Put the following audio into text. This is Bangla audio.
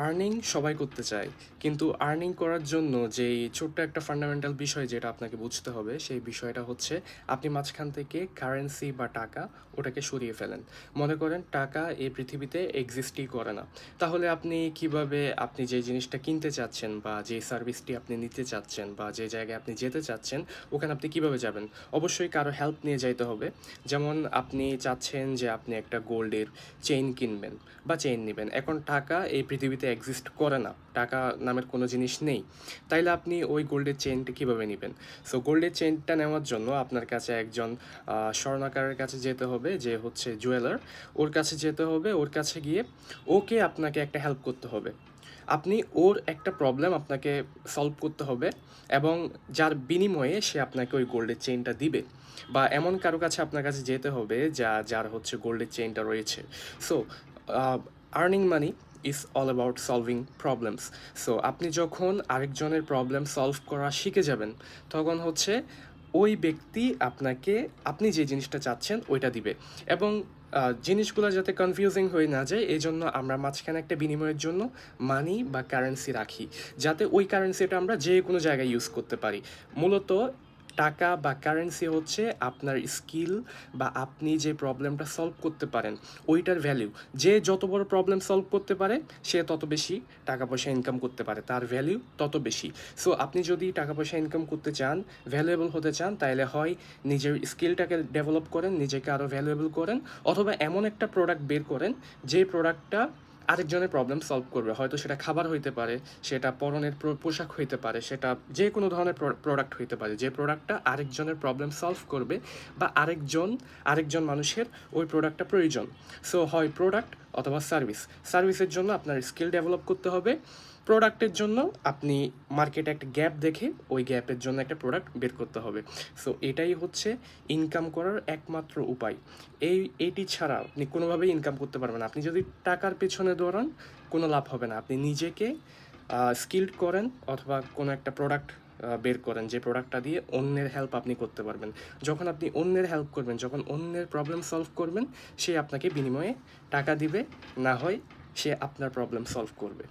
আর্নিং সবাই করতে চায়। কিন্তু আর্নিং করার জন্য যেই ছোট্ট একটা ফান্ডামেন্টাল বিষয় যেটা আপনাকে বুঝতে হবে, সেই বিষয়টা হচ্ছে আপনি মাঝখান থেকে কারেন্সি বা টাকা ওটাকে সরিয়ে ফেলেন। মনে করেন টাকা এই পৃথিবীতে এক্সিস্টই করে না। তাহলে আপনি কিভাবে আপনি যে জিনিসটা কিনতে চাচ্ছেন বা যে সার্ভিসটি আপনি নিতে চাচ্ছেন বা যে জায়গায় আপনি যেতে চাচ্ছেন, ওখানে আপনি কিভাবে যাবেন? অবশ্যই কারো হেল্প নিয়ে যাইতে হবে। যেমন আপনি চাচ্ছেন যে আপনি একটা গোল্ডের চেইন কিনবেন বা চেইন নিবেন। এখন টাকা এই পৃথিবীতে এক্সিস্ট করে না। টাকা নামের কোনো জিনিস নেই। তাইলে আপনি ওই গোল্ডের চেইনটা কিভাবে নিবেন? সো গোল্ডের চেইনটা নেওয়ার জন্য আপনার কাছে একজন স্বর্ণকারের কাছে যেতে হবে যে হচ্ছে জুয়েলার। ওর কাছে যেতে হবে, ওর কাছে গিয়ে ওকে আপনাকে একটা হেল্প করতে হবে। আপনি ওর একটা প্রবলেম আপনাকে সলভ করতে হবে এবং যার বিনিময়ে সে আপনাকে ওই গোল্ডের চেইনটা দিবে। বা এমন কারো কাছে আপনার কাছে যেতে হবে যার হচ্ছে গোল্ডের চেইনটা রয়েছে। So earning money is all about solving problems. So আপনি যখন আরেকজনের প্রবলেম সলভ করা শিখে যাবেন, তখন হচ্ছে ওই ব্যক্তি আপনাকে আপনি যে জিনিসটা চাচ্ছেন ওইটা দিবে। এবং জিনিসগুলো যাতে কনফিউজিং হয়ে না যায়, এই জন্য আমরা মাঝখানে একটা বিনিময়ের জন্য মানি বা কারেন্সি রাখি, যাতে ওই কারেন্সিটা আমরা যে কোনো জায়গায় ইউজ করতে পারি। মূলত টাকা বা কারেন্সি হচ্ছে আপনার স্কিল বা আপনি যে প্রবলেমটা সলভ করতে পারেন ওইটার ভ্যালু। যে যত বড় প্রবলেম সলভ করতে পারে সে তত বেশি টাকা পয়সা ইনকাম করতে পারে, তার ভ্যালু তত বেশি। সো আপনি যদি টাকা পয়সা ইনকাম করতে চান, ভ্যালুয়েবল হতে চান, তাহলে হয় নিজের স্কিলটাকে ডেভেলপ করেন, নিজেকে আরও ভ্যালুয়েবল করেন, অথবা এমন একটা প্রোডাক্ট বের করেন যে প্রোডাক্টটা আরেকজনের প্রবলেম সলভ করবে। হয়তো সেটা খাবার হইতে পারে, সেটা পরনের পোশাক হইতে পারে, সেটা যে কোনো ধরনের প্রোডাক্ট হইতে পারে যে প্রোডাক্টটা আরেকজনের প্রবলেম সলভ করবে বা আরেকজন মানুষের ওই প্রোডাক্টটা প্রয়োজন। সো হয় প্রোডাক্ট অথবা সার্ভিস। সার্ভিসের জন্য আপনার স্কিল ডেভেলপ করতে হবে, প্রোডাক্টের জন্য আপনি মার্কেটে একটা গ্যাপ দেখে ওই গ্যাপের জন্য একটা প্রোডাক্ট বের করতে হবে। সো এটাই হচ্ছে ইনকাম করার একমাত্র উপায়। এইটি ছাড়া আপনি কোনোভাবেই ইনকাম করতে পারবেন না। আপনি যদি টাকার পেছনে দৌড়ান, কোনো লাভ হবে না। আপনি নিজেকে স্কিলড করেন অথবা কোনো একটা প্রোডাক্ট বের করেন যে প্রোডাক্টটা দিয়ে অন্যের হেল্প আপনি করতে পারবেন। যখন আপনি অন্যের হেল্প করবেন, যখন অন্যের প্রবলেম সলভ করবেন, সে আপনাকে বিনিময়ে টাকা দিবে, না হয় সে আপনার প্রবলেম সলভ করবে।